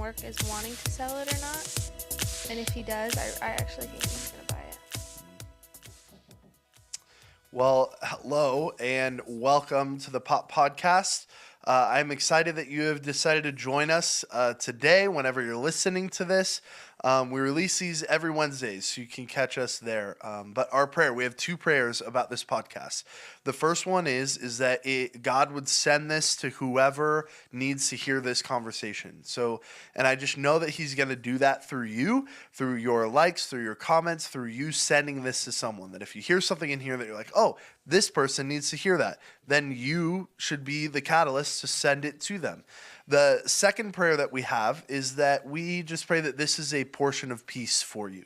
Work is wanting to sell it or not. And if he does, I actually think he's going to buy it. Well, hello and welcome to the Pop Podcast. I'm excited that you have decided to join us today whenever you're listening to this. We release these every Wednesday, so you can catch us there. But our prayer, we have two prayers about this podcast. The first one is that God would send this to whoever needs to hear this conversation. So, and I just know that he's going to do that through you, through your likes, through your comments, through you sending this to someone. That if you hear something in here that you're like, oh, this person needs to hear that, then you should be the catalyst to send it to them. The second prayer that we have is that we just pray that this is a portion of peace for you.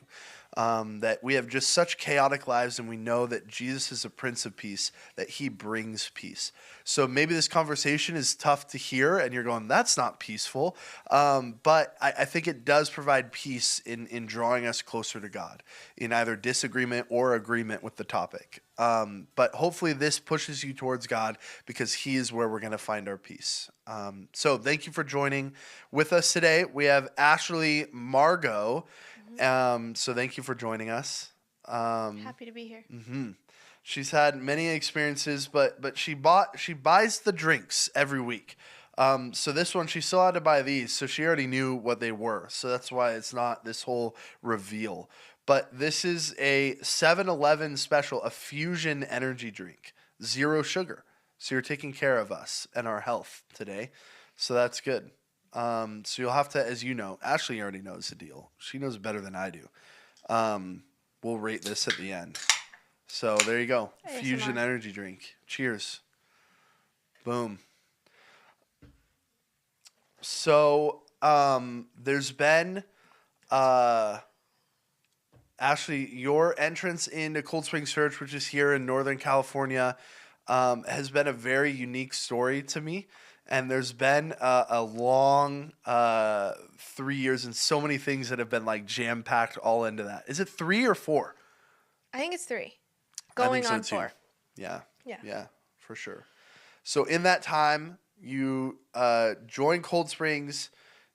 That we have just such chaotic lives, and we know that Jesus is a Prince of Peace, that he brings peace. So maybe this conversation is tough to hear, and you're going, that's not peaceful. But I think it does provide peace in drawing us closer to God, in either disagreement or agreement with the topic. But hopefully this pushes you towards God, because he is where we're going to find our peace. So thank you for joining with us today. We have Ashley Margo. So thank you for joining us. Happy to be here. Mm-hmm. She's had many experiences, but she buys the drinks every week. So this one, she still had to buy these, so she already knew what they were. So that's why it's not this whole reveal. But this is a 7-Eleven special, a fusion energy drink, 0 sugar. So you're taking care of us and our health today. So that's good. So you'll have to, as you know, Ashley already knows the deal. She knows better than I do. We'll rate this at the end. So there you go. ASMR. Fusion energy drink. Cheers. Boom. So, there's been, Ashley, your entrance into Cold Springs Church, which is here in Northern California, has been a very unique story to me. And there's been a long 3 years and so many things that have been like jam-packed all into that. Is it 3 or 4? I think it's 3. I Going think so on too. 4. Yeah, for sure. So in that time, you joined Cold Springs.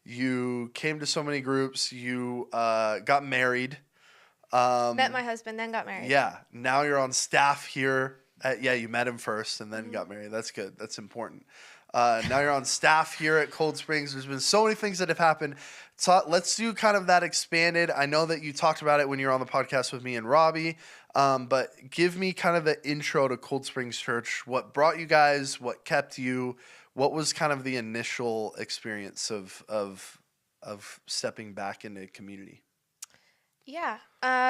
You came to so many groups. You got married. Met my husband, then got married. Yeah. Now you're on staff here. You met him first and then got married. That's good. That's important. Now you're on staff here at Cold Springs. There's been so many things that have happened. So let's do kind of that expanded. I know that you talked about it when you were on the podcast with me and Robbie, but give me kind of the intro to Cold Springs Church. What brought you guys? What kept you? What was kind of the initial experience of stepping back into community? Yeah.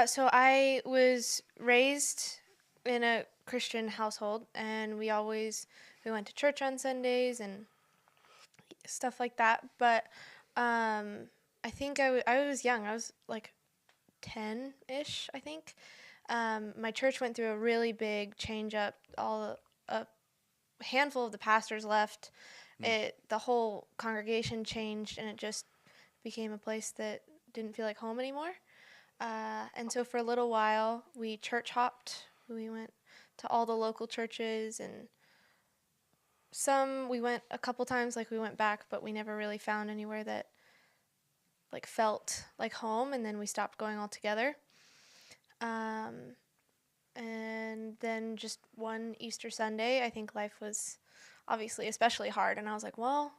So I was raised in a Christian household, and we went to church on Sundays and stuff like that. But I think I was young. I was like 10-ish, I think. My church went through a really big change up. A handful of the pastors left. The whole congregation changed, and it just became a place that didn't feel like home anymore. And so for a little while, we church hopped. We went to all the local churches, and we went a couple times, like we went back, but we never really found anywhere that like felt like home, and then we stopped going altogether. And then just one Easter Sunday, I think life was obviously especially hard, and I was like, well,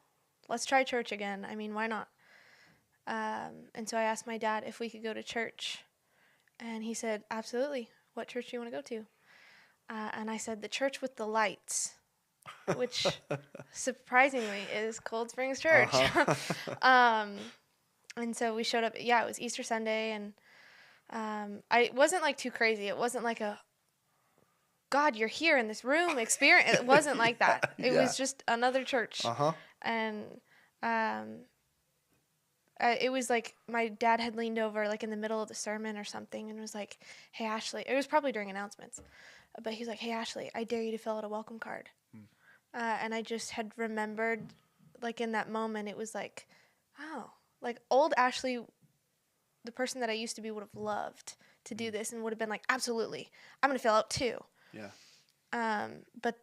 let's try church again. I mean, why not? And so I asked my dad if we could go to church, and he said, absolutely. What church do you want to go to? And I said, the church with the lights, which surprisingly is Cold Springs Church. And so we showed up. Yeah, it was Easter Sunday, and it wasn't like too crazy. It wasn't like a, God, you're here in this room experience. It wasn't like that. It was just another church. And it was like my dad had leaned over like in the middle of the sermon or something and was like, hey, Ashley. It was probably during announcements. But he was like, hey, Ashley, I dare you to fill out a welcome card. And I just had remembered, like in that moment, it was like, oh, like old Ashley, the person that I used to be, would have loved to do this and would have been like, absolutely, I'm going to fill out too. Yeah. But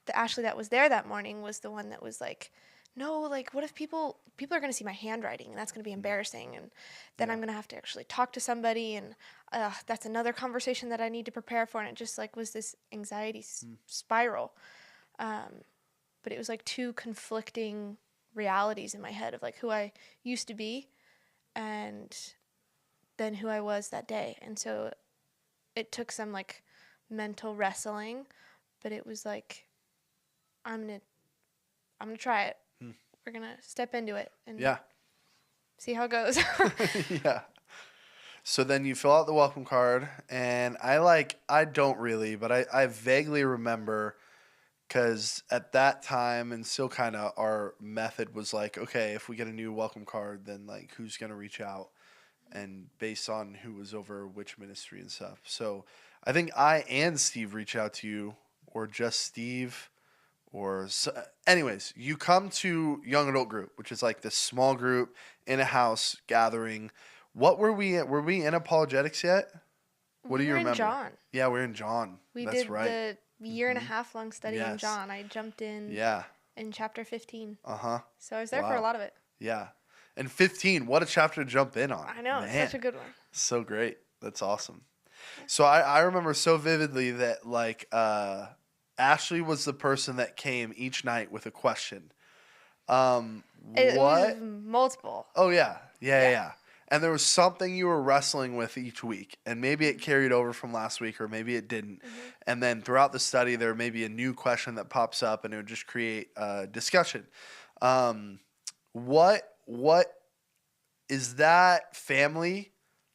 the Ashley that was there that morning was the one that was like, no, like what if people are going to see my handwriting and that's going to be embarrassing, and then Yeah. I'm going to have to actually talk to somebody, and that's another conversation that I need to prepare for, and it just like was this anxiety spiral. Um, but it was like two conflicting realities in my head of like who I used to be and then who I was that day. And so it took some like mental wrestling, but it was like I'm going to I'm going to try it. Hmm. We're going to step into it and Yeah. see how it goes. Yeah. So then you fill out the welcome card, and I don't really, but I vaguely remember because at that time, and still kind of our method was like, okay, if we get a new welcome card, then like who's going to reach out, and based on who was over which ministry and stuff. So I think I and Steve reach out to you, or just Steve, or anyways, you come to young adult group, which is like this small group in a house gathering. What were we at? Were we in apologetics yet? What do We you were in remember? John. Yeah, we're in John. We That's did right. the year and a Hmm. half long study in Yes. John. I jumped Yeah. in chapter 15. Uh huh. So I was there for a Wow. lot of it. Yeah. And 15, what a chapter to jump in on. I know, it's Man, such a good one. so great. That's awesome. So I remember so vividly that like Ashley was the person that came each night with a question. It was What? multiple. Oh yeah. Yeah, yeah, Yeah. yeah. And there was something you were wrestling with each week, and maybe it carried over from last week, or maybe it didn't. Mm-hmm. And then throughout the study, there may be a new question that pops up, and it would just create discussion. Um, what is that family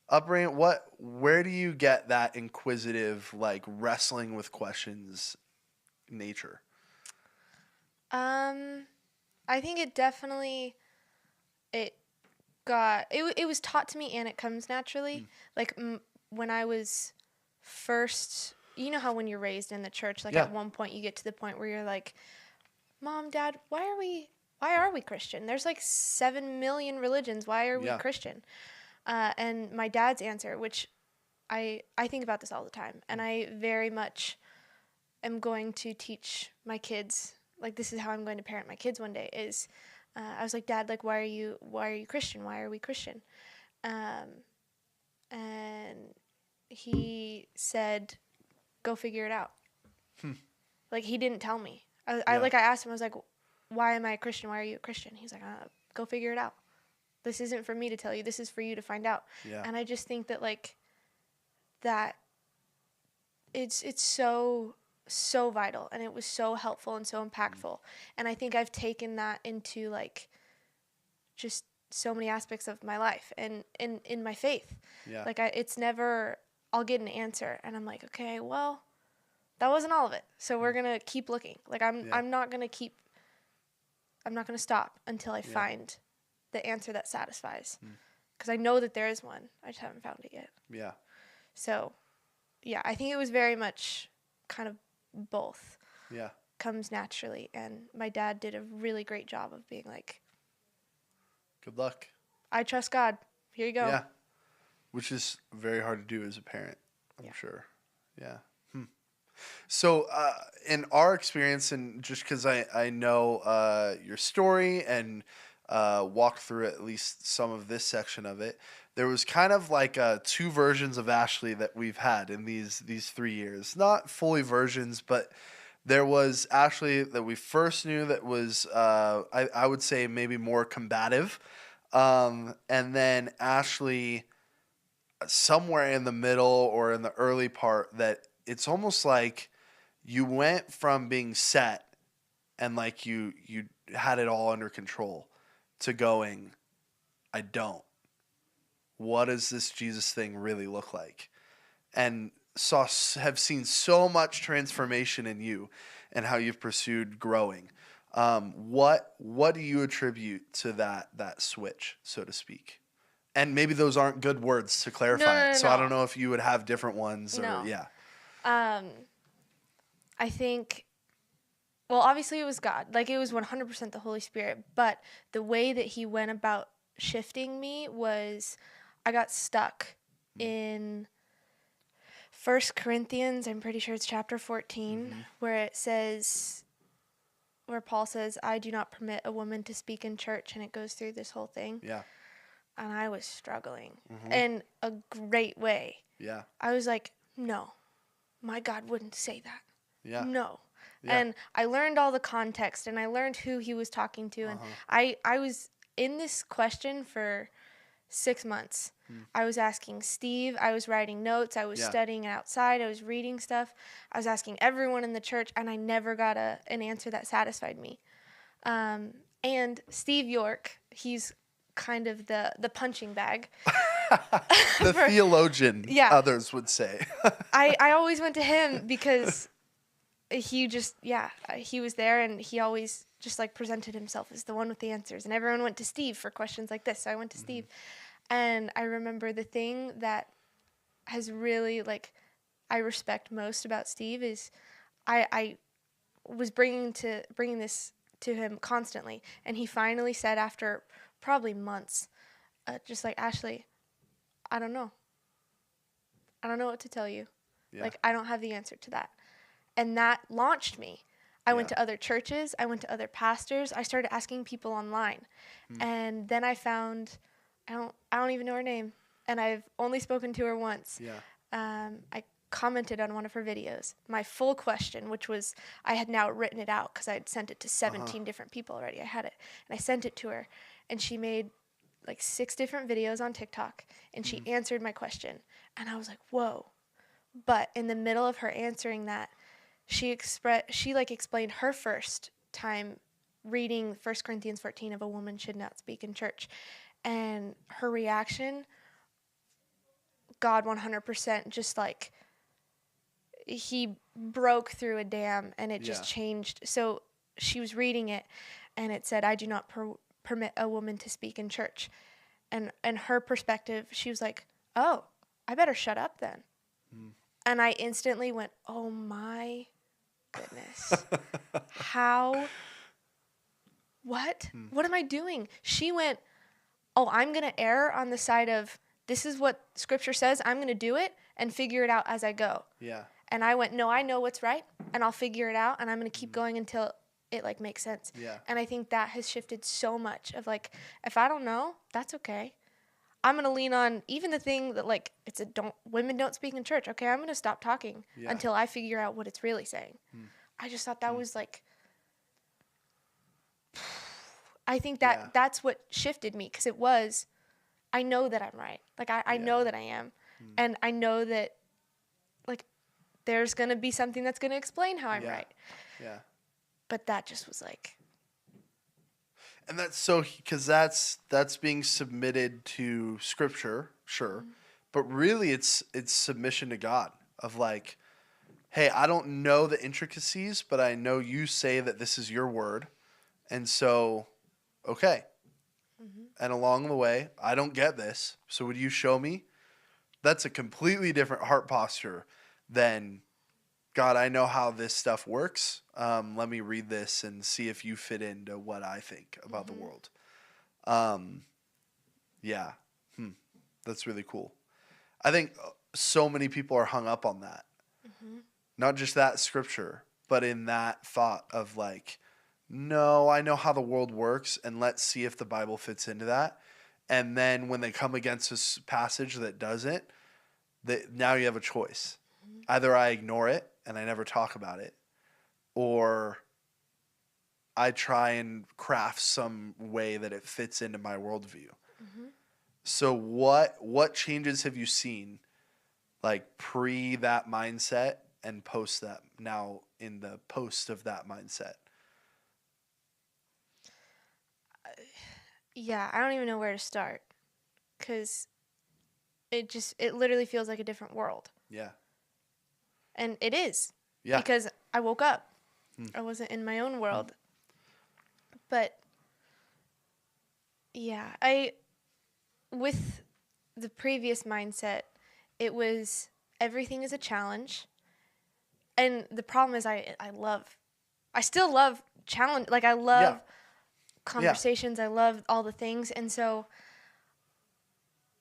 upbringing? Where do you get that inquisitive, like wrestling with questions nature? Um, I think it definitely it it was taught to me and it comes naturally. Like when I was first, you know how when you're raised in the church, like Yeah. at one point you get to the point where you're like, "Mom, Dad, why are we Christian? There's like 7 million religions. Why are we Yeah. Christian?" And my dad's answer, which I think about this all the time, and I very much am going to teach my kids, like this is how I'm going to parent my kids one day, is I was like, Dad, like why are you Christian? Why are we Christian? Um, and he said, go figure it out. Like he didn't tell me. I Yeah. like I asked him, I was like, why am I a Christian? Why are you a Christian? He's like, go figure it out. This isn't for me to tell you. This is for you to find out. Yeah. And I just think that like that it's so vital, and it was so helpful and so impactful. And I think I've taken that into like just so many aspects of my life and in my faith. Yeah. Like it's never I'll get an answer and I'm like, okay, well, that wasn't all of it. So we're going to keep looking. Like Yeah. I'm not going to stop until I Yeah. find the answer that satisfies. Cuz I know that there is one. I just haven't found it yet. Yeah. So, yeah, I think it was very much kind of both. Yeah. Comes naturally, and my dad did a really great job of being like, Good luck. I trust God. Here you go. Yeah. Which is very hard to do as a parent, I'm Yeah. sure. Yeah. So, in our experience, and just because I know your story and walked through at least some of this section of it, there was kind of like two versions of Ashley that we've had in these 3 years. Not fully versions, but there was Ashley that we first knew that was, I would say, maybe more combative. And then Ashley somewhere in the middle or in the early part that it's almost like you went from being set and like you had it all under control to going, I don't. What does this Jesus thing really look like? And have seen so much transformation in you and how you've pursued growing. What do you attribute to that switch, so to speak? And maybe those aren't good words to clarify. No. So I don't know if you would have different ones or No. yeah. I think, well, obviously it was God. Like it was 100% the Holy Spirit. But the way that he went about shifting me was I got stuck in 1 Corinthians, I'm pretty sure it's chapter 14, where it says, where Paul says, I do not permit a woman to speak in church, and it goes through this whole thing. Yeah. And I was struggling Mm-hmm. in a great way. Yeah. I was like, no, my God wouldn't say that. Yeah. No. Yeah. And I learned all the context, and I learned who he was talking to. And I was in this question for 6 months. I was asking Steve, I was writing notes, I was studying outside, I was reading stuff, I was asking everyone in the church, and I never got an answer that satisfied me. And Steve York, he's kind of the punching bag. The theologian, Yeah. others would say. I always went to him because he just, he was there, and he always just like presented himself as the one with the answers. And everyone went to Steve for questions like this, so I went to Steve. And I remember the thing that has really, like, I respect most about Steve is I was bringing this to him constantly, and he finally said after probably months, just like, Ashley, I don't know. I don't know what to tell you. Yeah. Like, I don't have the answer to that. And that launched me. I went to other churches. I went to other pastors. I started asking people online. And then I found, I don't even know her name. And I've only spoken to her once. Yeah. I commented on one of her videos. My full question, which was, I had now written it out because I had sent it to 17 different people already. I had it. And I sent it to her. And she made like 6 different videos on TikTok. And she answered my question. And I was like, whoa. But in the middle of her answering that, she explained her first time reading 1 Corinthians 14 of a woman should not speak in church. And her reaction, God 100% just like, he broke through a dam, and it just changed. So she was reading it, and it said, I do not permit a woman to speak in church. And her perspective, she was like, oh, I better shut up then. And I instantly went, oh my goodness. How? What? What am I doing? She went, oh, I'm going to err on the side of, this is what Scripture says. I'm going to do it and figure it out as I go. Yeah. And I went, no, I know what's right, and I'll figure it out, and I'm going to keep going until it like makes sense. Yeah. And I think that has shifted so much of like, if I don't know, that's okay. I'm going to lean on even the thing that like, women don't speak in church. Okay, I'm going to stop talking until I figure out what it's really saying. I just thought that was like, I think that that's what shifted me, because it was, I know that I'm right. Like, I know that I am. And I know that, like, there's going to be something that's going to explain how I'm right. Yeah. But that just was like. And that's so, because that's being submitted to Scripture, sure. But really it's submission to God of like, hey, I don't know the intricacies, but I know you say that this is your word. And so, okay. And along the way, I don't get this. So would you show me? That's a completely different heart posture than, God, I know how this stuff works. Let me read this and see if you fit into what I think about the world. Yeah. That's really cool. I think so many people are hung up on that. Not just that scripture, but in that thought of like, no, I know how the world works, and let's see if the Bible fits into that. And then when they come against this passage that doesn't, now you have a choice. Either I ignore it and I never talk about it, or I try and craft some way that it fits into my worldview. So what changes have you seen, like pre that mindset and post that, now in the post of that mindset? Yeah, I don't even know where to start, because it literally feels like a different world. Yeah. And it is. Yeah. Because I woke up. I wasn't in my own world. But yeah, with the previous mindset, it was everything is a challenge. And the problem is I still love challenge. Like, I love conversations. I love all the things. And so,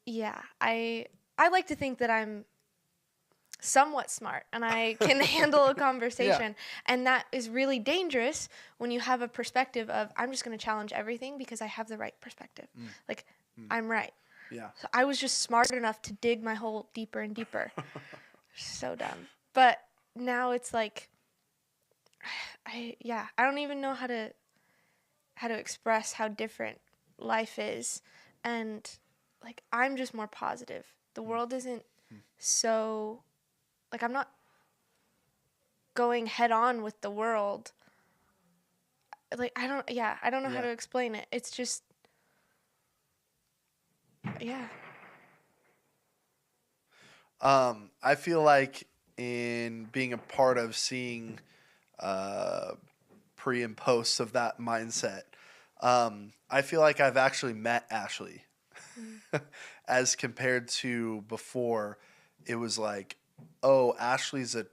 yeah, I like to think that I'm somewhat smart and I can handle a Yeah. conversation. And that is really dangerous when you have a perspective of, I'm just going to challenge everything because I have the right perspective. Mm. Like, Mm. I'm right. Yeah. So I was just smart enough to dig my hole deeper and deeper. So dumb. But now it's like, I don't even know how to express how different life is. And like, I'm just more positive. The Mm. world isn't Mm. so, like, I'm not going head on with the world. Like, I don't know how Yeah. to explain it. It's just, yeah. I feel like in being a part of seeing uh, pre and posts of that mindset, I feel like I've actually met Ashley Mm. as compared to before. It was like, oh, Ashley's a,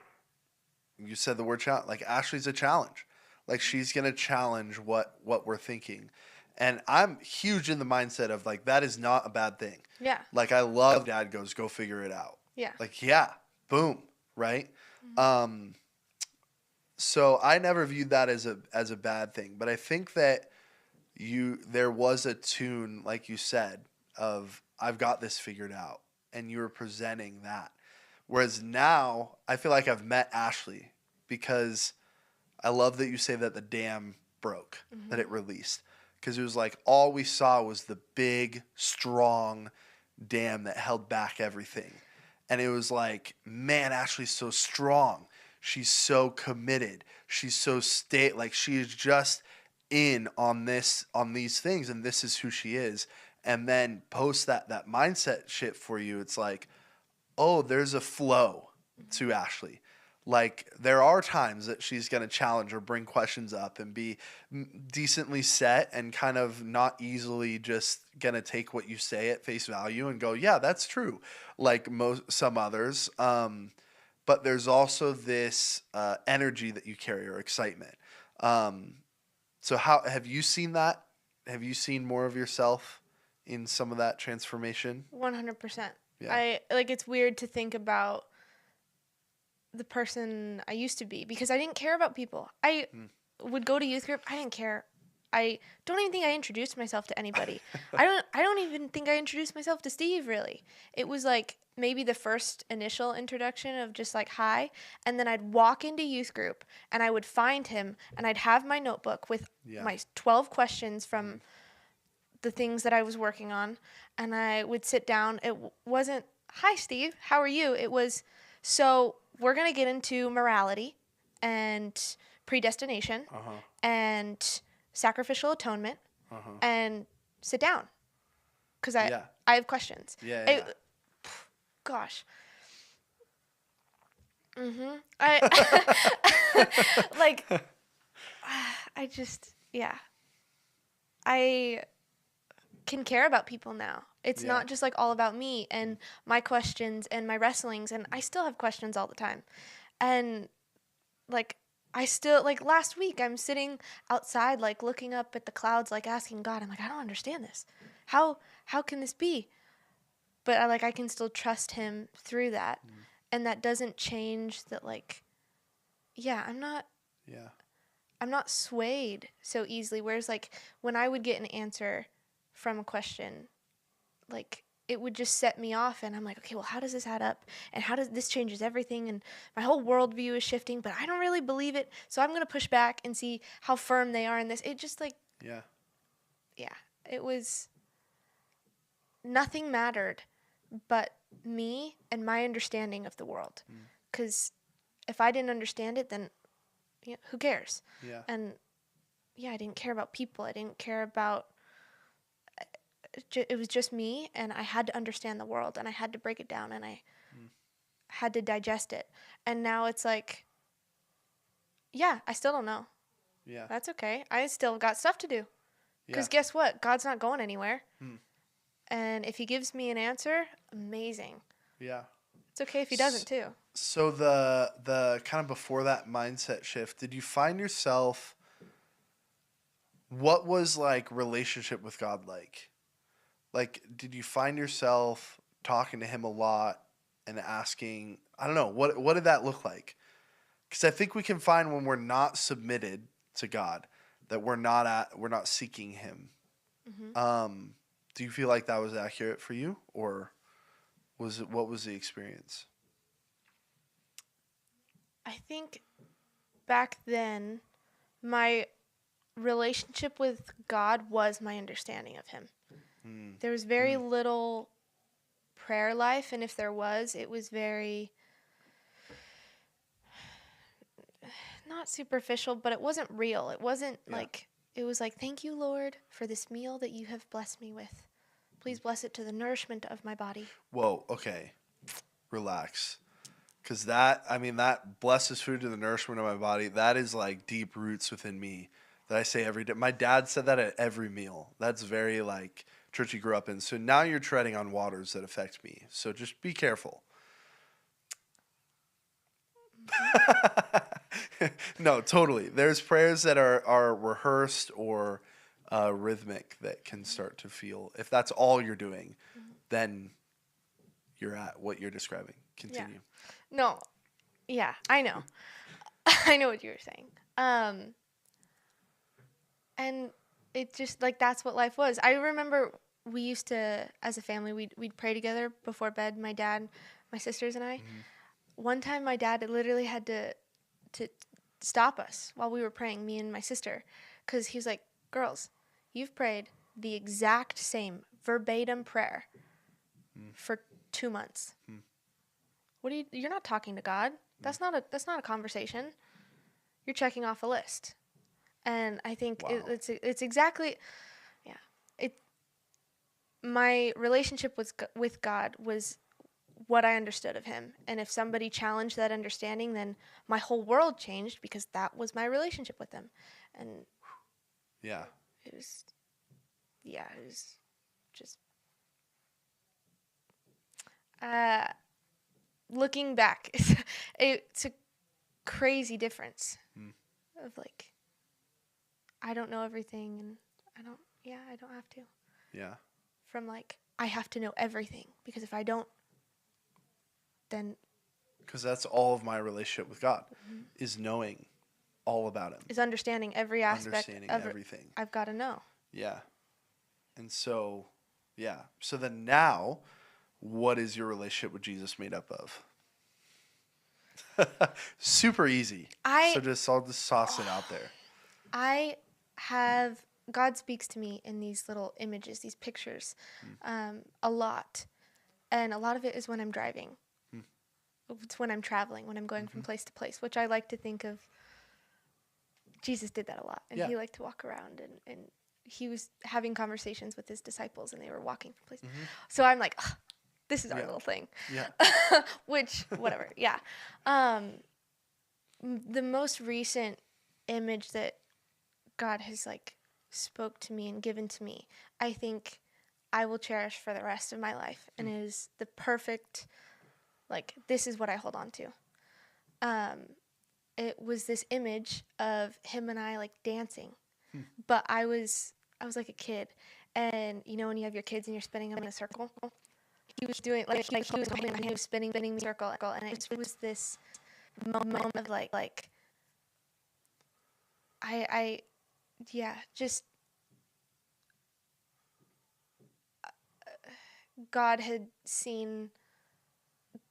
you said the word challenge, like Ashley's a challenge. Like she's going to challenge what we're thinking. And I'm huge in the mindset of like, that is not a bad thing. Yeah. Like I love dad goes, go figure it out. Yeah. Like, yeah, boom, right? Mm-hmm. Um, so I never viewed that as a bad thing, but I think that there was a tune, like you said, of I've got this figured out, and you were presenting that. Whereas now, I feel like I've met Ashley because I love that you say that the dam broke, that Mm-hmm. it released, because it was like all we saw was the big, strong dam that held back everything. And it was like, man, Ashley's so strong. She's so committed. She's so like she is just in on these things, and this is who she is. And then post that mindset shit for you, it's like, oh, there's a flow Mm-hmm. to Ashley. Like there are times that she's going to challenge or bring questions up and be decently set and kind of not easily just going to take what you say at face value and go, yeah, that's true. Like some others. But there's also this energy that you carry or excitement. Um, so how have you seen that? Have you seen more of yourself in some of that transformation? 100%. Yeah. I like, it's weird to think about the person I used to be because I didn't care about people. I Mm. would go to youth group. I didn't care. I don't even think I introduced myself to anybody. I don't even think I introduced myself to Steve really. It was like maybe the first initial introduction of just like hi, and then I'd walk into youth group and I would find him and I'd have my notebook with Yeah. my 12 questions Mm. from the things that I was working on, and I would sit down. It wasn't, hi, Steve, how are you? It was, so we're going to get into morality and predestination Uh-huh. and sacrificial atonement Uh-huh. and sit down because Yeah. I have questions. Yeah, I, yeah. gosh. I like I just yeah. I can care about people now. It's Yeah. not just like all about me and my questions and my wrestlings, and I still have questions all the time. And like I still, like last week I'm sitting outside like looking up at the clouds like asking God, I'm like, I don't understand this. How can this be? But I can still trust him through that. Mm. And that doesn't change that, like, yeah, Yeah. I'm not swayed so easily. Whereas like when I would get an answer from a question, like it would just set me off, and I'm like, okay, well, how does this add up, and how does this changes everything, and my whole worldview is shifting, but I don't really believe it, so I'm gonna push back and see how firm they are in this. It just like, Yeah. yeah, it was, nothing mattered but me and my understanding of the world, Mm. because if I didn't understand it, then who cares? Yeah. And yeah, I didn't care about people. I didn't care about, it was just me, and I had to understand the world, and I had to break it down, and I Mm. had to digest it. And now it's like, yeah, I still don't know. Yeah. That's okay. I still got stuff to do. Yeah. Because guess what? God's not going anywhere. Mm. And if he gives me an answer, amazing. Yeah. It's okay if he doesn't too. So the kind of before that mindset shift, did you find yourself, what was like relationship with God like? Like did you find yourself talking to him a lot? and asking, I don't know, what did that look like? Because I think we can find when we're not submitted to God that we're not seeking Him. Hmm. Do you feel like that was accurate for you, or what was the experience? I think back then, my relationship with God was my understanding of Him. Mm, There was very mm, little prayer life, and if there was, it was very not superficial, but it wasn't real. It wasn't yeah. like, it was like, thank you, Lord, for this meal that you have blessed me with. Please bless it to the nourishment of my body. Whoa. Okay. Relax. Because that, I mean, that blesses food to the nourishment of my body. That is like deep roots within me that I say every day. My dad said that at every meal. That's very like church he grew up in. So now you're treading on waters that affect me. So just be careful. No, totally. There's prayers that are rehearsed or rhythmic that can start to feel. If that's all you're doing, Mhm. then you're at what you're describing. Yeah. Continue. No. Yeah, I know. I know what you were saying. And it just like that's what life was. I remember we used to, as a family, we'd pray together before bed. My dad, my sisters, and I. Hmm. One time, my dad literally had to stop us while we were praying, me and my sister, because he was like, "Girls, you've prayed the exact same verbatim prayer for 2 months. Hmm. What are you? You're not talking to God. That's not a conversation. You're checking off a list." And I think Wow. it's exactly, yeah. It My relationship with God was what I understood of Him, and if somebody challenged that understanding, then my whole world changed because that was my relationship with Him, and Yeah. it was, yeah, it was just uh, looking back, it's a crazy difference Hmm. of like I don't know everything, and I don't have to, Yeah. from like I have to know everything because if I don't, then Because that's all of my relationship with God is knowing all about Him, is understanding every aspect understanding of it. everything. I've got to know. Yeah. And so, yeah. So then now, what is your relationship with Jesus made up of? Super easy. I So I'll just toss it out there. I have God speaks to me in these little images, these pictures, Hmm. a lot, and a lot of it is when I'm driving. Hmm. It's when I'm traveling, when I'm going from Mm-hmm. place to place, which I like to think of. Jesus did that a lot, and Yeah. he liked to walk around, and he was having conversations with his disciples, and they were walking from place. Mm-hmm. So I'm like, "Ugh, this is our Yeah. little thing," Yeah. which whatever, yeah. Um, the most recent image that God has like spoke to me and given to me, I think I will cherish for the rest of my life, and it is the perfect, like, this is what I hold on to. Um, it was this image of him and I like dancing, Hmm. but I was like a kid, and you know when you have your kids and you're spinning them in a circle, he was doing like he was holding and he was spinning the circle, and it was this moment of like I yeah, just God had seen,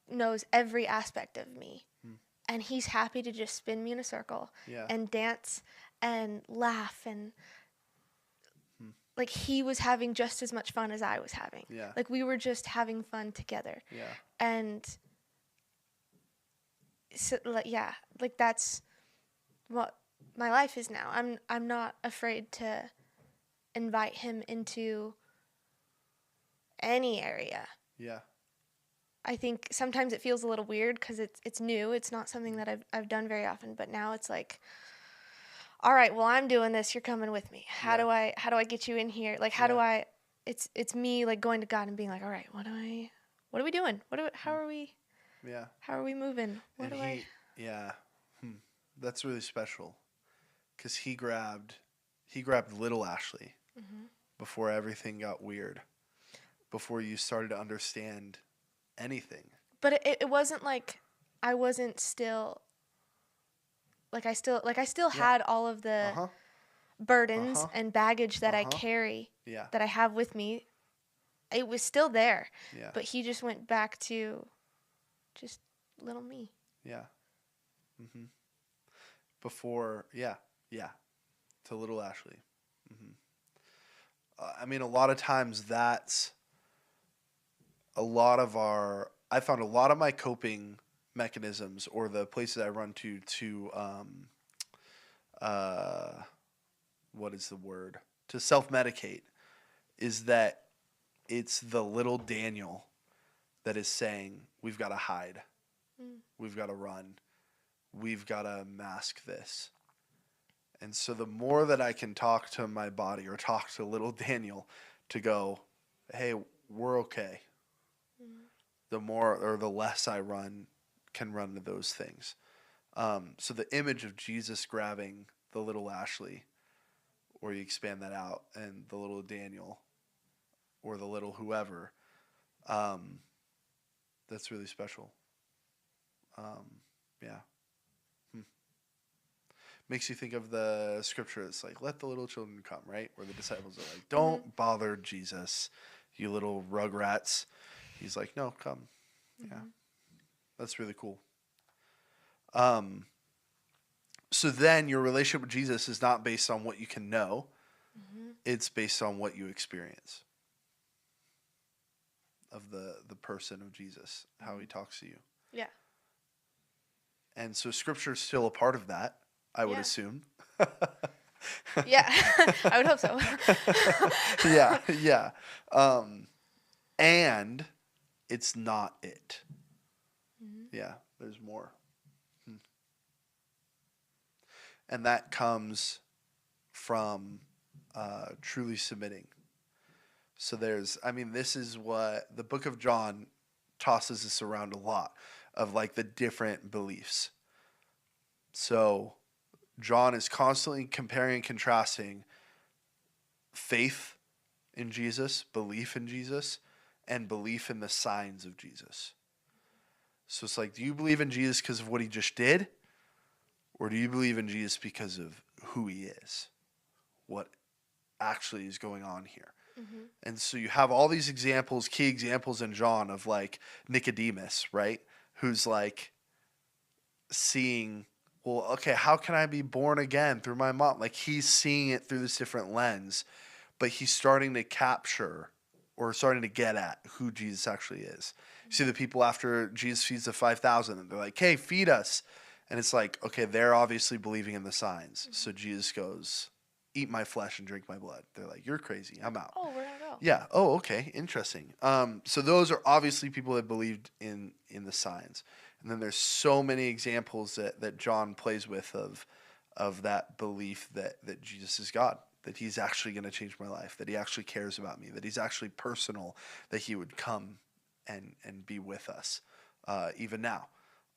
knows every aspect of me. Hmm. And he's happy to just spin me in a circle Yeah. and dance and laugh, and Hmm. like he was having just as much fun as I was having. Yeah. Like we were just having fun together. Yeah. And so, like, yeah, like that's what my life is now. I'm not afraid to invite him into any area. Yeah. I think sometimes it feels a little weird because it's new. It's not something that I've done very often. But now it's like, all right, well I'm doing this. You're coming with me. Yeah. How do I get you in here? Like how do Yeah. I? It's me like going to God and being like, all right, what are we doing? Hmm. Yeah. How are we moving? What And do I? yeah. Hmm. That's really special because he grabbed little Ashley Hmm. before everything got weird, before you started to understand anything. but it wasn't like I wasn't still I still Yeah. had all of Uh the huh. Uh burdens huh. and baggage that Uh I huh. carry, Yeah. that I have with me. It was still there, Yeah. but he just went back to just little me. Yeah. Hmm. Before, yeah. Yeah. To little Ashley. Hmm. I mean, a lot of times that's a lot of our. I found a lot of my coping mechanisms or the places I run to uh, what is the word, to self medicate is that it's the little Daniel that is saying we've got to hide, Mm. we've got to run, we've got to mask this. And so the more that I can talk to my body or talk to little Daniel to go, hey, we're okay, Mm. the more or the less I can run to those things. So the image of Jesus grabbing the little Ashley, or you expand that out, and the little Daniel, or the little whoever, um, that's really special. Yeah. Hmm. Makes you think of the scripture that's like, let the little children come, right? Where the disciples are like, Mhm. don't bother Jesus, you little rugrats. He's like, no, come. Yeah. Mhm. That's really cool. Um, so then your relationship with Jesus is not based on what you can know, Mhm. it's based on what you experience of the person of Jesus, how he Mhm. talks to you. Yeah. And so scripture is still a part of that, I would Yeah. assume. Yeah. I would hope so. Yeah, yeah. Um, and it's not it. Mhm. Yeah, there's more. Hmm. And that comes from truly submitting. So I mean, this is what the book of John tosses us around a lot of like the different beliefs. So John is constantly comparing and contrasting faith in Jesus, belief in Jesus, and belief in the signs of Jesus. So it's like, do you believe in Jesus because of what he just did? Or do you believe in Jesus because of who he is? What actually is going on here? Mhm. And so you have all these examples, key examples in John of like Nicodemus, right? Who's like seeing, well, okay, how can I be born again through my mom? Like he's seeing it through this different lens, but he's starting to capture or starting to get at who Jesus actually is. You see the people after Jesus feeds the 5,000 and they're like, hey, feed us. And it's like, okay, they're obviously believing in the signs. Mhm. So Jesus goes, eat my flesh and drink my blood. They're like, you're crazy. I'm out. Oh, we're gonna go. Yeah. Oh, okay. Interesting. So those are obviously people that believed in the signs. And then there's so many examples that John plays with of that belief that Jesus is God, that he's actually going to change my life, that he actually cares about me, that he's actually personal, that he would come and be with us even now.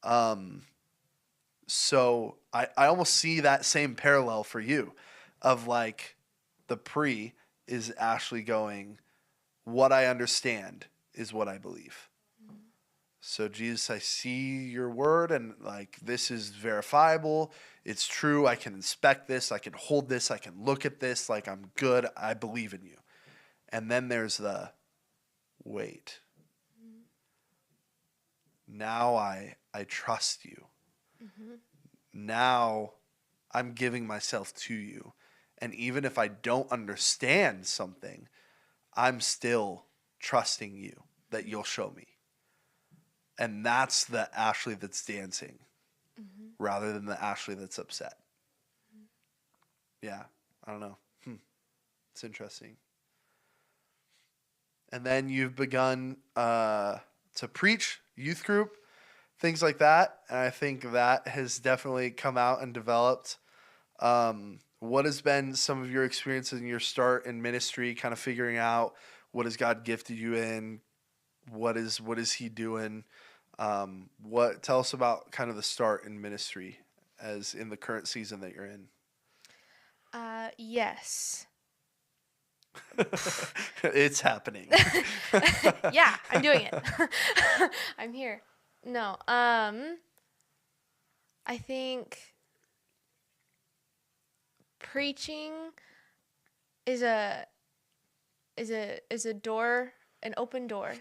Um, so I almost see that same parallel for you of like the pre is Ashley going, what I understand is what I believe. Mhm. So Jesus, I see your word and like this is verifiable. It's true. I can inspect this. I can hold this. I can look at this. Like I'm good. I believe in you. And then there's the wait. Now I trust you. Mhm. Now I'm giving myself to you. And even if I don't understand something, I'm still trusting you that you'll show me. And that's the Ashley that's dancing Mhm. rather than the Ashley that's upset. Yeah, I don't know. It's interesting. And then you've begun to preach, youth group, things like that. And I think that has definitely come out and developed. What has been some of your experiences in your start in ministry, kind of figuring out what has God gifted you in? What is He doing? What tell us about kind of the start in ministry as in the current season that you're in. Yes. It's happening. Yeah, I'm doing it. I'm here. No. I think preaching is a door, an open door.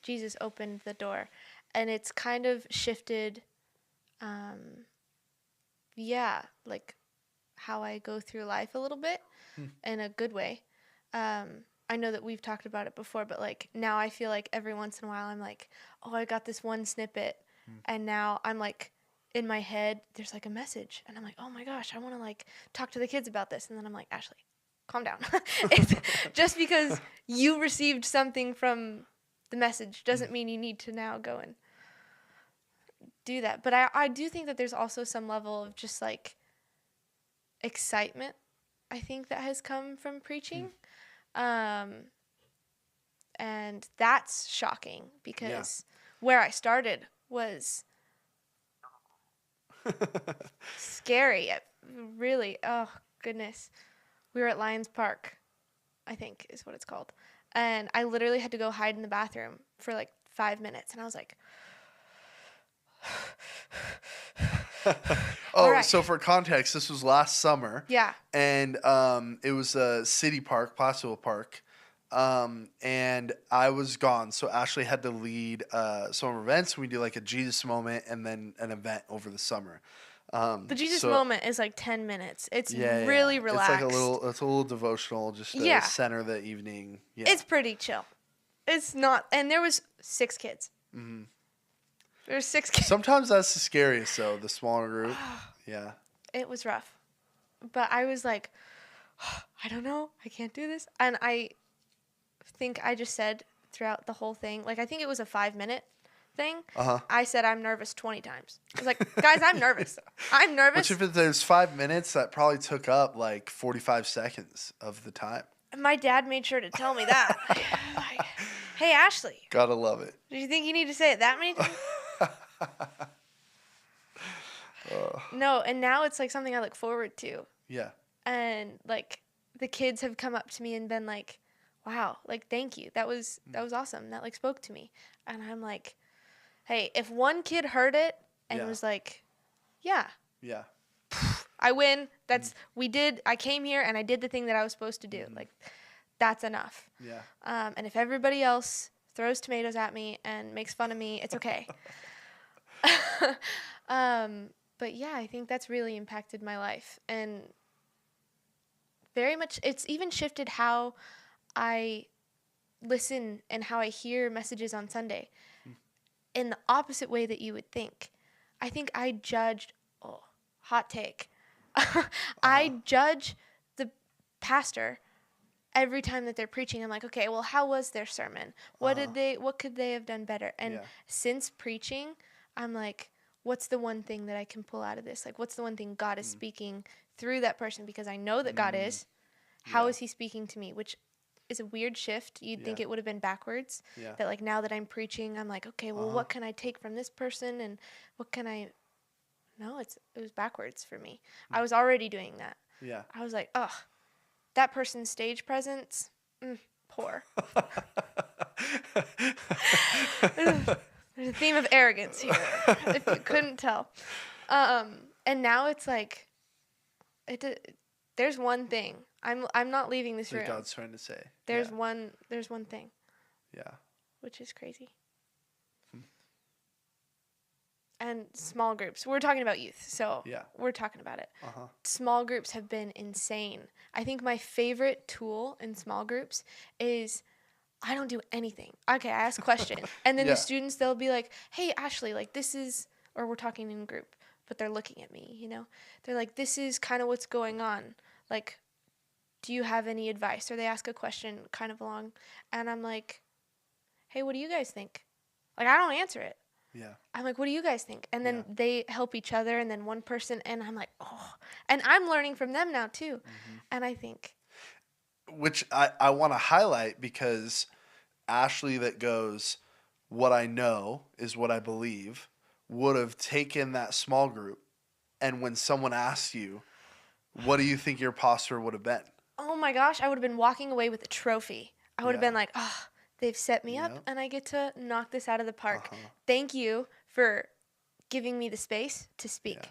Jesus opened the door, and it's kind of shifted. Um, yeah, like how I go through life a little bit in a good way. I know that we've talked about it before, but like now I feel like every once in a while I'm like, oh, I got this one snippet, and now I'm like, in my head there's like a message, and I'm like, oh my gosh, I want to like talk to the kids about this, and then I'm like, Ashley, calm down. It's just because you received something from the message doesn't mean you need to now go and do that. But I do think that there's also some level of just like excitement, I think, that has come from preaching. Um, and that's shocking because where I started was scary. Really, oh goodness. We were at Lions Park, I think is what it's called. And I literally had to go hide in the bathroom for like 5 minutes. And I was like, all Oh, right. so for context, this was last summer. Yeah. And it was a city park, Placerville Park. And I was gone, so Ashley had to lead some of our events. We do like a Jesus moment and then an event over the summer. The Jesus So moment is like 10 minutes. It's yeah, really yeah. relaxed. It's a little devotional, just to Yeah. center the evening. Yeah. It's pretty chill. It's not, and there was 6 kids. Mm-hmm. There were 6 kids. Sometimes that's the scariest, though, the smaller group. Yeah. It was rough. But I was like, I don't know. I can't do this. And I think I just said throughout the whole thing, like I think it was a 5-minute thing. Uh-huh. I said I'm nervous 20 times. I was like, guys, I'm nervous. I'm nervous. Which, if there's 5 minutes, that probably took up like 45 seconds of the time. My dad made sure to tell me that. Like, hey, Ashley. Gotta love it. Do you think you need to say it that many times? No, and now it's like something I look forward to. Yeah. And like the kids have come up to me and been like, wow, like thank you. That was awesome. That like spoke to me. And I'm like, hey, if one kid heard it and was like, yeah, I win. That's I came here and I did the thing that I was supposed to do. Like that's enough. Yeah. And if everybody else throws tomatoes at me and makes fun of me, it's okay. But yeah, I think that's really impacted my life, and very much it's even shifted how I listen and how I hear messages on Sunday in the opposite way that you would think. I think I judged, hot take. I judge the pastor every time that they're preaching. I'm like, okay, well, how was their sermon? What could they have done better? And since preaching, I'm like, what's the one thing that I can pull out of this? Like, what's the one thing God is speaking through that person? Because I know that God is. How is he speaking to me? Which is a weird shift. You'd think it would have been backwards. Yeah. That like now that I'm preaching, I'm like, okay, well, what can I take from this person, and what can I? No, it was backwards for me. I was already doing that. Yeah. I was like, oh, that person's stage presence, poor. There's a theme of arrogance here, if you couldn't tell. And now it's like, there's one thing. I'm not leaving this room. God's trying to say. There's one thing. Yeah. Which is crazy. And small groups. We're talking about youth, so we're talking about it. Small groups have been insane. I think my favorite tool in small groups is I don't do anything. Okay, I ask questions. And then the students, they'll be like, hey, Ashley, like this is, or we're talking in group, but they're looking at me, you know? They're like, this is kind of what's going on. Like, do you have any advice? Or they ask a question kind of along. And I'm like, hey, what do you guys think? Like, I don't answer it. Yeah. I'm like, what do you guys think? And then they help each other, and then one person, and I'm like, oh. And I'm learning from them now, too. And I think. Which I want to highlight, because Ashley that goes, what I know is what I believe, would have taken that small group, and when someone asks you, what do you think your posture would have been? Oh my gosh, I would have been walking away with a trophy. I would have been like, oh, They've set me up, Yep. and I get to knock this out of the park. Uh-huh. Thank you for giving me the space to Yeah. speak.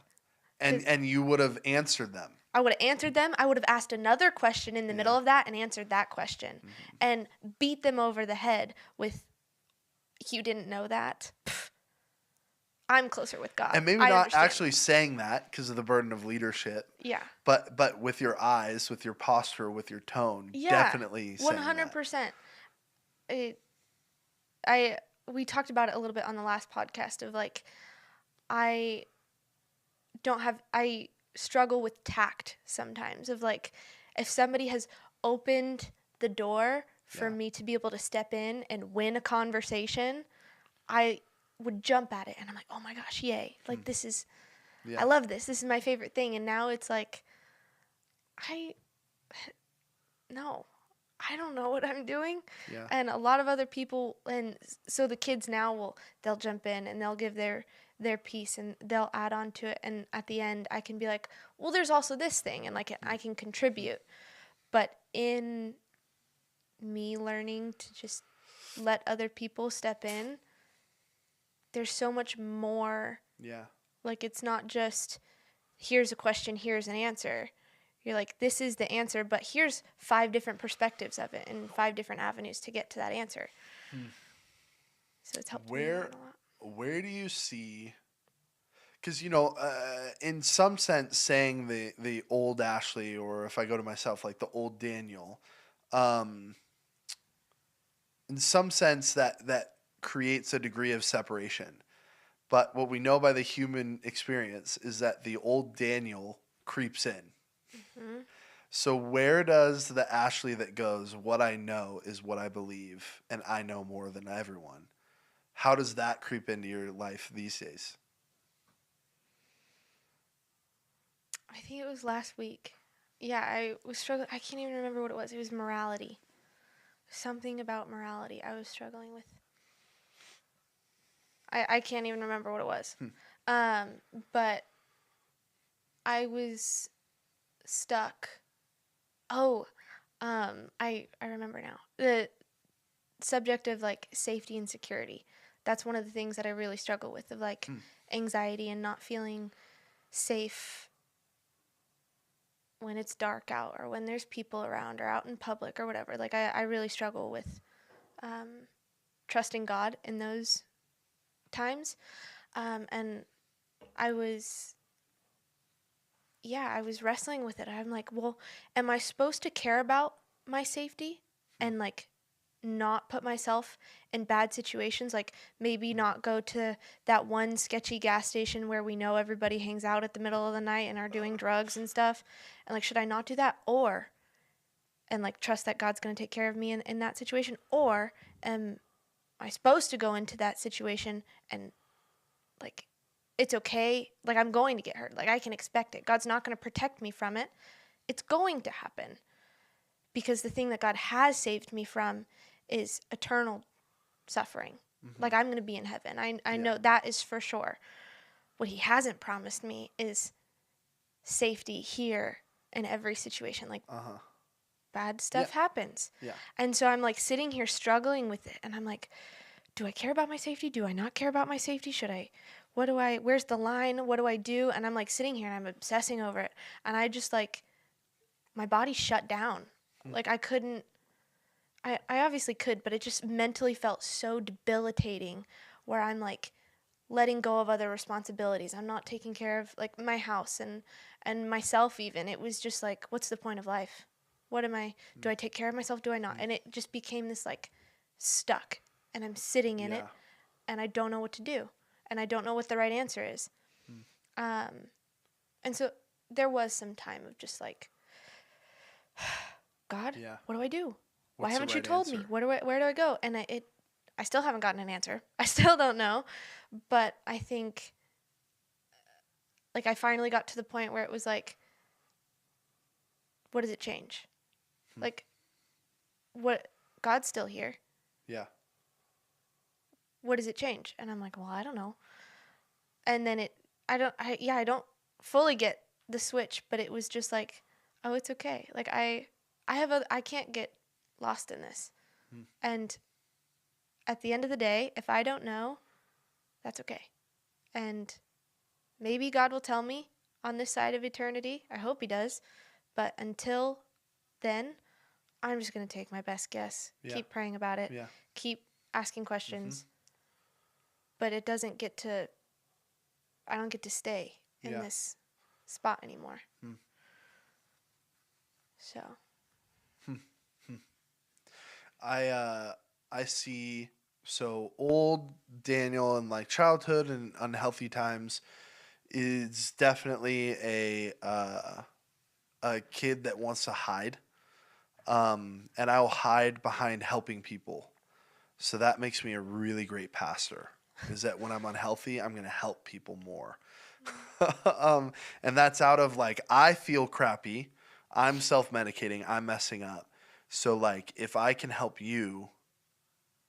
And 'Cause and you would have answered them. I would have answered them. I would have asked another question in the middle Yeah. of that and answered that question Mhm. and beat them over the head with, you didn't know that? Pff, I'm closer with God. And maybe I not understand actually that. saying that because of the burden of leadership, Yeah. but with your eyes, with your posture, with your tone, Yeah. definitely saying that. 100%. It, I we talked about it a little bit on the last podcast of like I I struggle with tact sometimes of like if somebody has opened the door for Yeah. me to be able to step in and win a conversation, I would jump at it and I'm like, "Oh my gosh, yay. Hmm. Like this is I Yeah. love this. This is my favorite thing." And now it's like I no. I don't know what I'm doing. Yeah. And a lot of other people, and so the kids now they'll jump in and they'll give their piece and they'll add on to it. And at the end, I can be like, well, there's also this thing. And like, I can contribute. But in me learning to just let other people step in, there's so much more. Yeah. Like, it's not just here's a question, here's an answer. You're like, this is the answer, but here's 5 different perspectives of it and 5 different avenues to get to that answer. Hmm. So it's helped me Where learn a lot. where do you see? Because in some sense, saying the old Ashley, or if I go to myself, like the old Daniel, um, in some sense that creates a degree of separation. But what we know by the human experience is that the old Daniel creeps in. Hmm. So where does the Ashley that goes, what I know is what I believe, and I know more than everyone? How does that creep into your life these days? I think it was last week. Yeah, I was struggling. I can't even remember what it was. It was morality. Something about morality I was struggling with. I can't even remember what it was. Hmm. Um, but I was stuck. Oh, I remember now. The subject of like safety and security. That's one of the things that I really struggle with of like Hmm. anxiety and not feeling safe when it's dark out or when there's people around or out in public or whatever. Like I really struggle with trusting God in those times. And I was, yeah, I was wrestling with it. I'm like, well, am I supposed to care about my safety and like not put myself in bad situations? Like maybe not go to that one sketchy gas station where we know everybody hangs out at the middle of the night and are doing drugs and stuff. And like, should I not do that? Or, and like trust that God's going to take care of me in that situation? Or am I supposed to go into that situation and like it's okay, like I'm going to get hurt, like I can expect it, God's not going to protect me from it, it's going to happen because the thing that God has saved me from is eternal suffering. Mm-hmm. Like I'm going to be in heaven, I Yeah. know that is for sure. What he hasn't promised me is safety here in every situation. Like Uh huh. bad Yeah. stuff happens. Yeah. And so I'm like sitting here struggling with it and I'm like, do I care about my safety? Do I not care about my safety? Should I, where's the line? What do I do? And I'm like sitting here and I'm obsessing over it. And I just like, my body shut down. Hmm. Like I couldn't, I obviously could, but it just mentally felt so debilitating where I'm like letting go of other responsibilities. I'm not taking care of like my house and myself even. It was just like, what's the point of life? What am I, do I take care of myself? Do I not? And it just became this like stuck and I'm sitting in it Yeah. and I don't know what to do, and I don't know what the right answer is. Hmm. And so there was some time of just like, God, Yeah. what do I do? Why What's the haven't you right told me? answer? Where do I go? And I still haven't gotten an answer. I still don't know, but I think like I finally got to the point where it was like, what does it change? Hmm. Like, what? God's still here. Yeah. What does it change? And I'm like, well, I don't know. And then I don't fully get the switch, but it was just like, oh, it's okay. Like I can't get lost in this. Hmm. And at the end of the day, if I don't know, that's okay. And maybe God will tell me on this side of eternity. I hope He does. But until then, I'm just going to take my best guess. Yeah. Keep praying about it. Yeah. Keep asking Mm-hmm. questions. But it doesn't get to, I don't get to stay in Yeah. this spot anymore. Hmm. So, I see so old Daniel in like childhood and unhealthy times is definitely a kid that wants to hide. And I'll hide behind helping people. So that makes me a really great pastor. Is that when I'm unhealthy, I'm going to help people more. And that's out of like, I feel crappy. I'm self medicating. I'm messing up. So, like, if I can help you,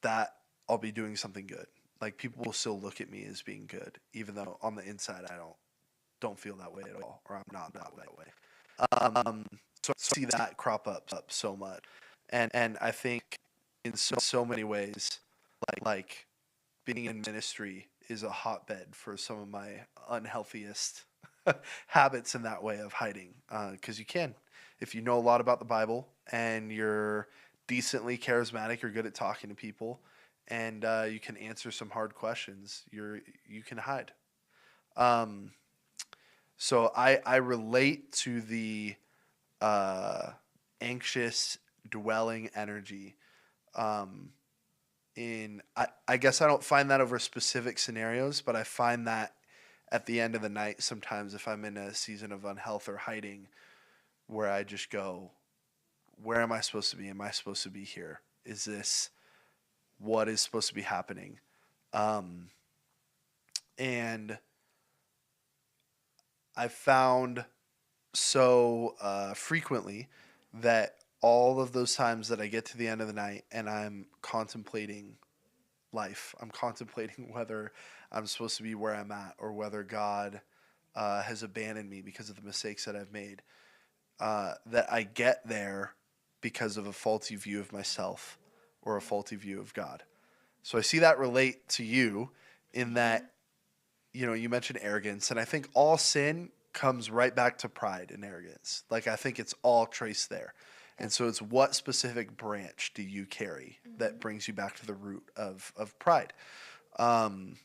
that I'll be doing something good. Like, people will still look at me as being good, even though on the inside I don't feel that way at all, or I'm not that way. Um, so I see that crop up so much, and I think in so many ways, like being in ministry is a hotbed for some of my unhealthiest habits in that way of hiding. Because you can, if you know a lot about the Bible and you're decently charismatic, you're good at talking to people, and you can answer some hard questions. You can hide. Um, so I relate to the uh, anxious dwelling energy. Um, I guess I don't find that over specific scenarios, but I find that at the end of the night sometimes if I'm in a season of unhealth or hiding where I just go, where am I supposed to be? Am I supposed to be here? Is this what is supposed to be happening? Um, and I found so frequently that all of those times that I get to the end of the night and I'm contemplating life, I'm contemplating whether I'm supposed to be where I'm at or whether God has abandoned me because of the mistakes that I've made, that I get there because of a faulty view of myself or a faulty view of God. So I see that relate to you in mm-hmm. that, you mentioned arrogance, and I think all sin comes right back to pride and arrogance. Like, I think it's all traced there. And Yep. so it's what specific branch do you carry that Mm-hmm. brings you back to the root of pride? Um,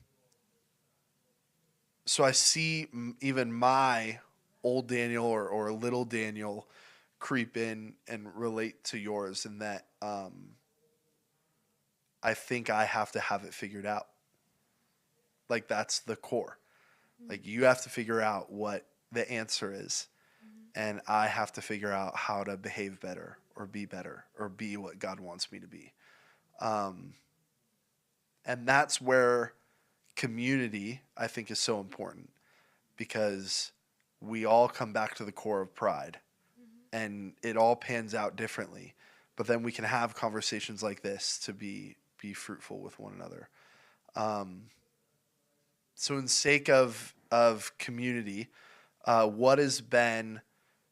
so I see even my old Daniel or little Daniel creep in and relate to yours in that I think I have to have it figured out. Like, that's the core. Like, you have to figure out what the answer is, Mm-hmm. and I have to figure out how to behave better or be what God wants me to be. Um, and that's where community, I think, is so important because we all come back to the core of pride and it all pans out differently. But then we can have conversations like this to be fruitful with one another. Um, so, in sake of community, what has been?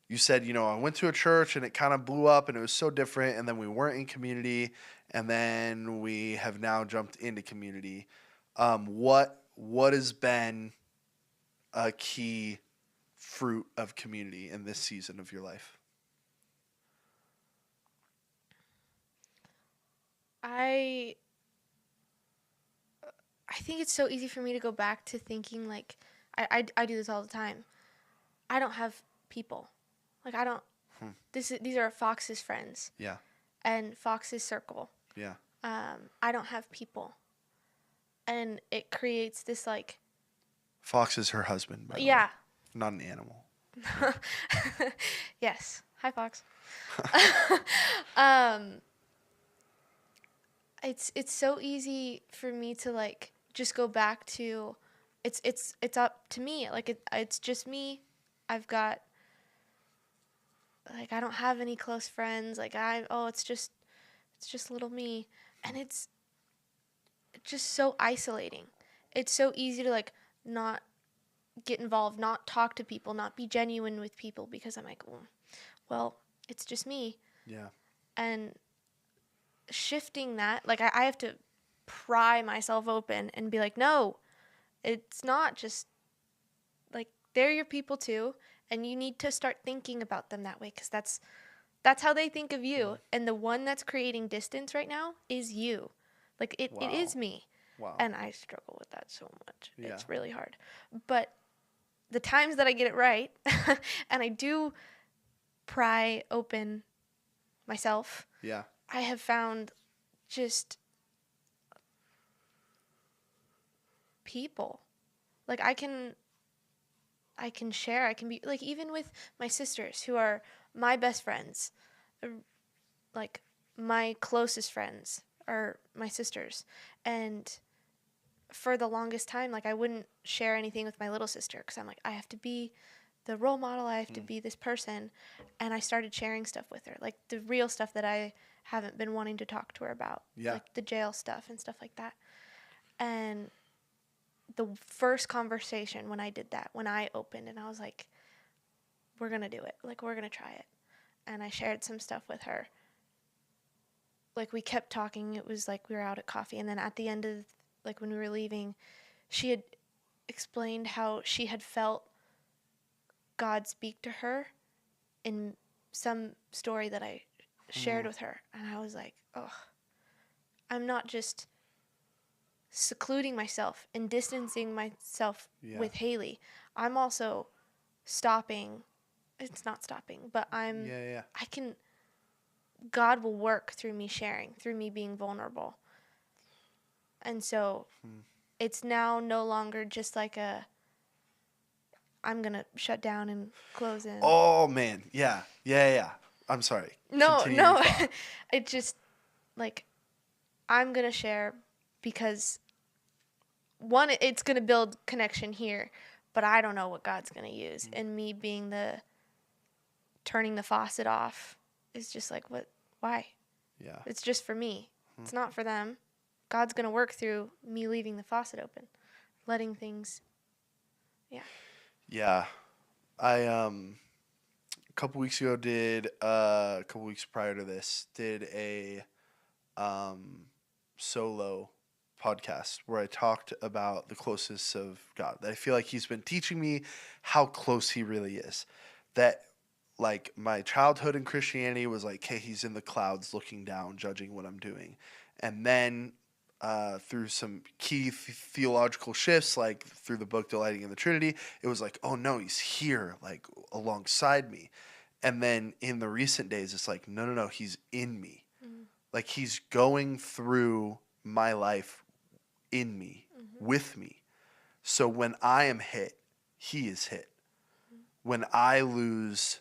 You said, I went to a church and it kind of blew up and it was so different, and then we weren't in community, and then we have now jumped into community. What has been a key fruit of community in this season of your life? I I think it's so easy for me to go back to thinking like I do this all the time. I don't have people. Like I don't. Hmm. These are Fox's friends Yeah, and Fox's circle. yeah. I don't have people, and it creates this like Fox is her husband, by the way, yeah. not an animal. Yes. Hi Fox. um, it's so easy for me to like just go back to it's up to me. Like it's just me. I've got like I don't have any close friends. Like it's just little me, and it's just so isolating. It's so easy to like not get involved, not talk to people, not be genuine with people because I'm like, well, it's just me. Yeah, And shifting that, like I have to. pry myself open and be like, no, it's not just like they're your people too, and you need to start thinking about them that way because that's how they think of you. And the one that's creating distance right now is you. Like it is Wow. me. Wow. And I struggle with that so much. Yeah. It's really hard. But the times that I get it right and I do pry open myself, Yeah. I have found just people. Like I can share, I can be like even with my sisters who are my best friends. Like my closest friends are my sisters. And for the longest time, like I wouldn't share anything with my little sister because I'm like, I have to be the role model, I have to be this person. And I started sharing stuff with her, like the real stuff that I haven't been wanting to talk to her about, Yeah. like the jail stuff and stuff like that. And the first conversation when I did that, when I opened and I was like, we're going to do it, like we're going to try it. And I shared some stuff with her. Like we kept talking. It was like we were out at coffee. And then at the end of, like when we were leaving, she had explained how she had felt God speak to her in some story that I shared with her. And I was like, oh, I'm not just secluding myself and distancing myself Yeah. with Haley. I'm also stopping. It's not stopping, but Yeah. I can, God will work through me sharing, through me being vulnerable. And so it's now no longer just like I'm going to shut down and close in. Oh man. Yeah. Yeah. I'm sorry. No, Continue your no. thought. It just like I'm going to share because one, it's going to build connection here, but I don't know what God's going to use. And me being the turning the faucet off is just like, what? Why? Yeah. It's just for me. It's not for them. God's going to work through me leaving the faucet open, letting things, yeah. Yeah. I a couple weeks ago did a couple weeks prior to this did a um solo podcast where I talked about the closeness of God. That I feel like he's been teaching me how close he really is. That like my childhood in Christianity was like, hey, he's in the clouds looking down, judging what I'm doing. And then through some key theological shifts, like through the book Delighting in the Trinity, it was like, oh no, he's here, like alongside me. And then in the recent days, it's like, no, he's in me. Like he's going through my life in me, with me. So when I am hit, he is hit. When I lose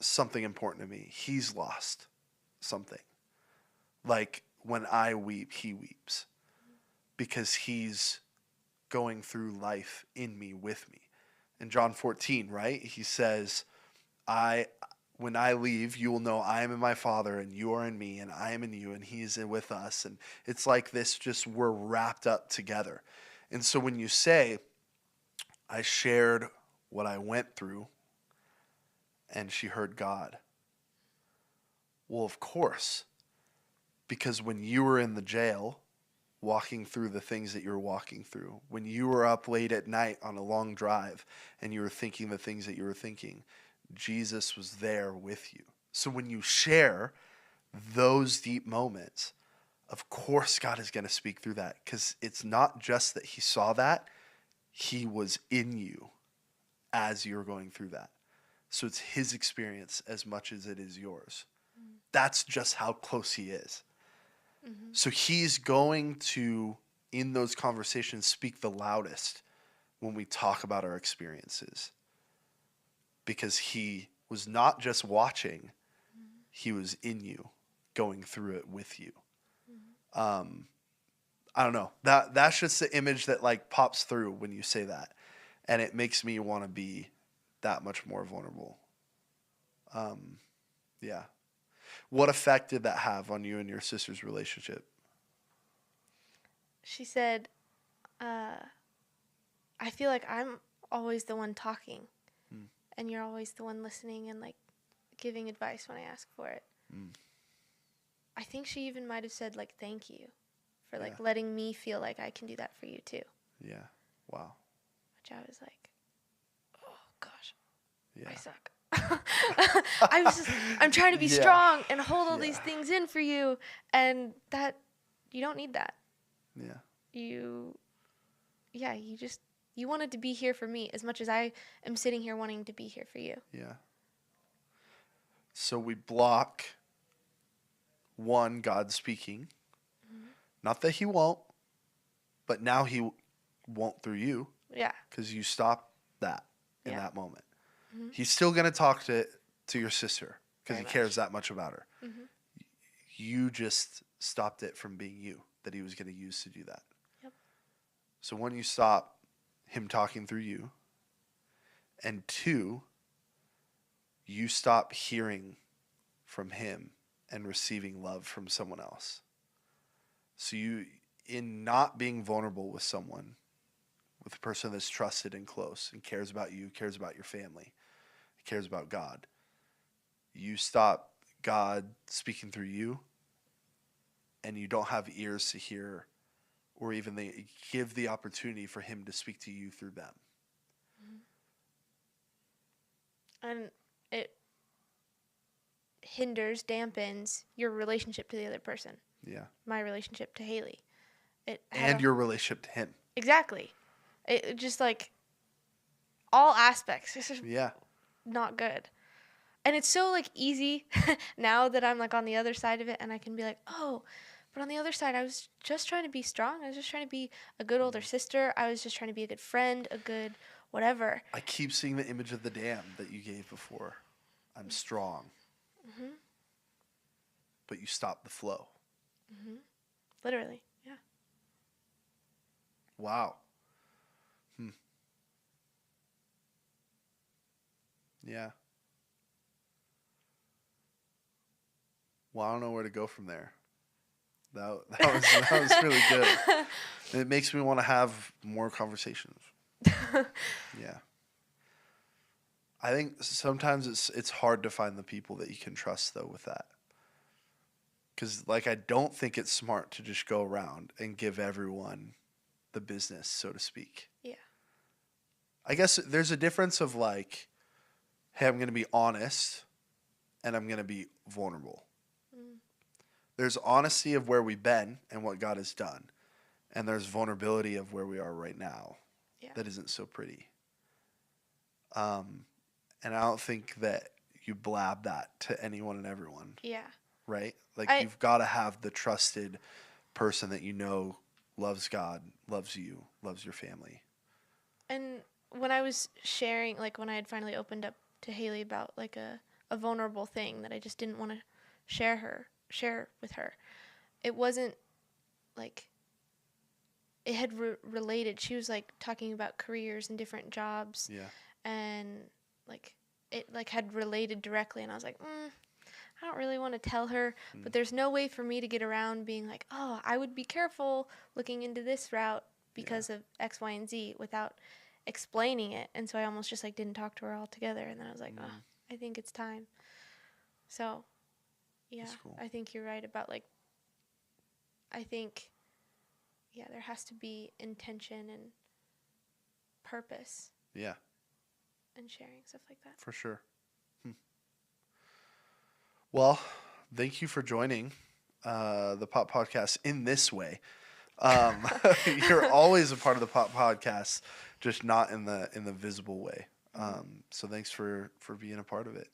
something important to me, he's lost something. Like when I weep, he weeps because he's going through life in me, with me. In John 14, right? He says, I when I leave, you will know I am in my Father and you are in me and I am in you and he is with us. And it's like this, just we're wrapped up together. And so when you say, I shared what I went through and she heard God, well, of course, because when you were in the jail, walking through the things that you're walking through, when you were up late at night on a long drive and you were thinking the things that you were thinking, Jesus was there with you. So when you share those deep moments, of course God is going to speak through that because it's not just that he saw that, he was in you as you're going through that. So it's his experience as much as it is yours. That's just how close he is. So he's going to, in those conversations, speak the loudest when we talk about our experiences. Because he was not just watching, he was in you, going through it with you. I don't know. That's just the image that like pops through when you say that. And it makes me want to be that much more vulnerable. Yeah. What effect did that have on you and your sister's relationship? She said, I feel like I'm always the one talking and you're always the one listening and like giving advice when I ask for it. I think she even might have said like thank you for like Yeah. letting me feel like I can do that for you too. Yeah. Wow. Which I was like, oh gosh, I Yeah. suck. I'm trying to be Yeah. strong and hold all these Yeah. things in for you, and that you don't need that. Yeah. You, yeah, you wanted to be here for me as much as I am sitting here wanting to be here for you. Yeah. So we block one, God speaking. Not that he won't, but now he won't through you Yeah, because you stopped that in yeah, that moment. mm-hmm. He's still going to talk to your sister because Very he cares much. that much about her. Mm-hmm. You just stopped it from being you that he was going to use to do that. Yep. So when you stop him talking through you, and two, you stop hearing from him and receiving love from someone else. So you, in not being vulnerable with someone, with a person that's trusted and close and cares about you, cares about your family, cares about God, you stop God speaking through you, and you don't have ears to hear or even they give the opportunity for him to speak to you through them. And it hinders, dampens your relationship to the other person. Yeah. My relationship to Haley. It had And your relationship to him. exactly. It just like all aspects. It's just Yeah. not good. And it's so like easy now that I'm like on the other side of it, and I can be like, oh, but on the other side, I was just trying to be strong. I was just trying to be a good older sister. I was just trying to be a good friend, a good whatever. I keep seeing the image of the dam that you gave before. I'm strong. Mm-hmm. But you stop the flow. Mm-hmm. Literally, yeah. Wow. Yeah. Well, I don't know where to go from there. That was really good. And it makes me want to have more conversations. Yeah. I think sometimes it's hard to find the people that you can trust though with that. Cuz like I don't think it's smart to just go around and give everyone the business, so to speak. Yeah. I guess there's a difference of like, hey, I'm going to be honest and I'm going to be vulnerable. Mm. There's honesty of where we've been and what God has done. And there's vulnerability of where we are right now. Yeah. That isn't so pretty. And I don't think that you blab that to anyone and everyone, Yeah. right? Like I you've got to have the trusted person that you know loves God, loves you, loves your family. and when I was sharing, like when I had finally opened up to Haley about like a vulnerable thing that I just didn't want to share with her, it wasn't like it had related. She was like talking about careers and different jobs, Yeah. and like it like had related directly, and I was like, I don't really want to tell her, but there's no way for me to get around being like, oh, I would be careful looking into this route because of X, Y, and Z without explaining it. And so I almost just like didn't talk to her altogether. And then I was like, oh, I think it's time. So, yeah, That's cool. I think you're right about like, I think, yeah, there has to be intention and purpose Yeah, and sharing stuff like that. for sure. Well, thank you for joining the Pop Podcast in this way. You're always a part of the Pop Podcast, just not in the visible way. So thanks for being a part of it,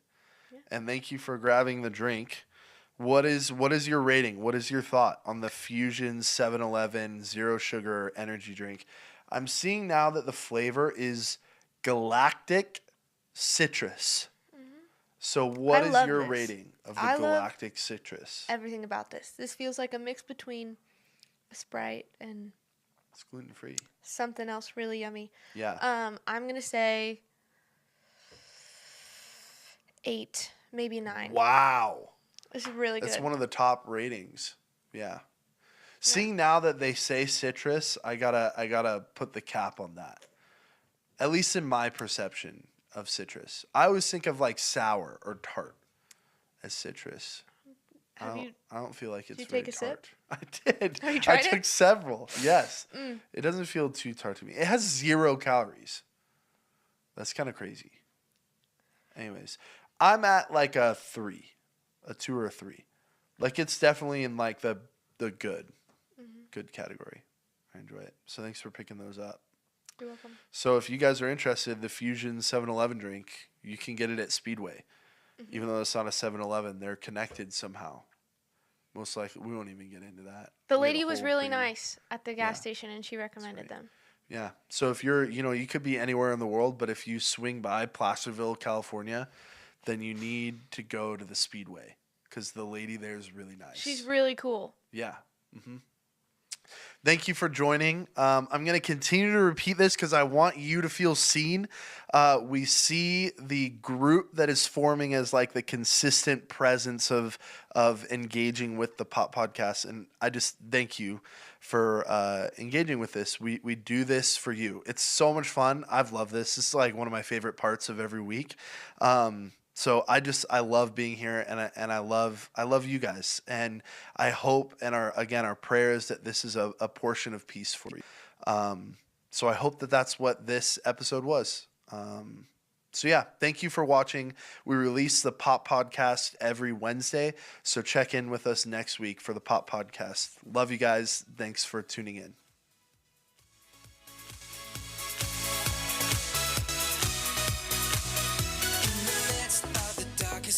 Yeah. and thank you for grabbing the drink. What is your rating? What is your thought on the Fusion 7-Eleven zero sugar energy drink? I'm seeing now that the flavor is galactic citrus. So what I is love your this. rating of the I love galactic citrus? everything about this. This feels like a mix between a Sprite and It's gluten free. something else really yummy. Yeah. I'm gonna say 8, maybe 9. Wow. This is really That's good. one of the top ratings. Yeah. Yeah. Seeing now that they say citrus, I gotta put the cap on that. At least in my perception of citrus. I always think of like sour or tart as citrus. Have you? I don't feel like Did it's you very take a sip? tart. I did. Have you I tried took it? several. Yes. Mm. It doesn't feel too tart to me. It has 0 calories. That's kind of crazy. Anyways, I'm at like a 3, a 2 or a 3. Like it's definitely in like the good category. I enjoy it. So thanks for picking those up. You're welcome. So if you guys are interested, the Fusion 7-Eleven drink, you can get it at Speedway. Even though it's not a 7-Eleven, they're connected somehow. Most likely, we won't even get into that. The We have a lady was whole really pretty nice at the gas yeah, station, and she recommended right. them. Yeah. So if you're, you could be anywhere in the world, but if you swing by Placerville, California, then you need to go to the Speedway because the lady there is really She's nice. really cool. Yeah. Thank you for joining. I'm going to continue to repeat this because I want you to feel seen. We see the group that is forming as like the consistent presence of engaging with the Pop Podcast, and I just thank you for engaging with this. We do this for you. It's so much fun. I've loved this. This is like one of my favorite parts of every week. So I love being here, and I love you guys, and I hope, and our prayer is that this is a portion of peace for you. So I hope that that's what this episode was. So yeah, thank you for watching. We release the Pop Podcast every Wednesday, so check in with us next week for the Pop Podcast. Love you guys. Thanks for tuning in.